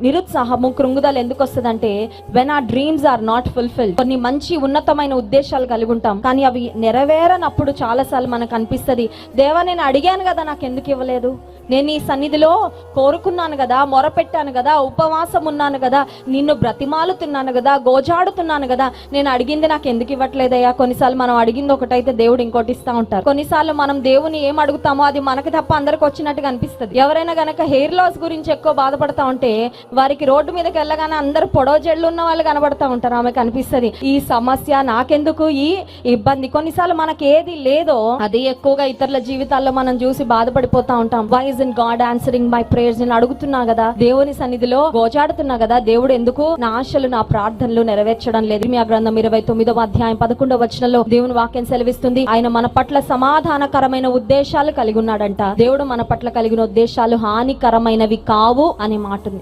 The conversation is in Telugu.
నిరుత్సాహము, కృంగుదల ఎందుకు వస్తుందంటే when our dreams are not fulfilled. కొన్ని మంచి ఉన్నతమైన ఉద్దేశాలు కలిగి ఉంటాం, కానీ అవి నెరవేరనప్పుడు చాలాసార్లు మనకు అనిపిస్తుంది, దేవా నేను అడిగాను కదా, నాకు ఎందుకు ఇవ్వలేదు? నేను ఈ సన్నిధిలో కోరుకున్నాను కదా, మొరపెట్టాను కదా, ఉపవాసం ఉన్నాను కదా, నిన్ను బ్రతిమాలుతున్నాను కదా, గోజాడుతున్నాను కదా, నేను అడిగింది నాకు ఎందుకు ఇవ్వట్లేదయ్యా? కొన్నిసార్లు మనం అడిగింది ఒకటైతే దేవుడు ఇంకోటి ఇస్తా ఉంటారు. కొన్నిసార్లు మనం దేవుని ఏం అడుగుతామో అది మనకి తప్ప అందరికి వచ్చినట్టుగా అనిపిస్తుంది. ఎవరైనా గనక హెయిర్ లాస్ గురించి ఎక్కువ బాధపడతా ఉంటే వారికి రోడ్డు మీదకి వెళ్ళగానే అందరు పొడవ జడ్లు ఉన్న వాళ్ళు కనబడతా ఉంటారు. ఆమెకు అనిపిస్తుంది, ఈ సమస్య నాకెందుకు, ఈ ఇబ్బంది. కొన్నిసార్లు మనకి ఏది లేదో అది ఎక్కువగా ఇతరుల జీవితాల్లో మనం చూసి బాధపడిపోతా ఉంటాం. Why isn't God answering my prayers? నేను అడుగుతున్నా కదా, దేవుని సన్నిధిలో గోజాడుతున్నా కదా, దేవుడు ఎందుకు నా ఆశలు, నా ప్రార్థనలు నెరవేర్చడం లేదు? మీ గ్రంథం 29వ అధ్యాయం 11వ వచనంలో దేవుని వాక్యం సెలవిస్తుంది, ఆయన మన పట్ల సమాధానకరమైన ఉద్దేశాలు కలిగి ఉన్నాడంట. దేవుడు మన పట్ల కలిగిన ఉద్దేశాలు హానికరమైనవి కావు అనే మాట ఉంది.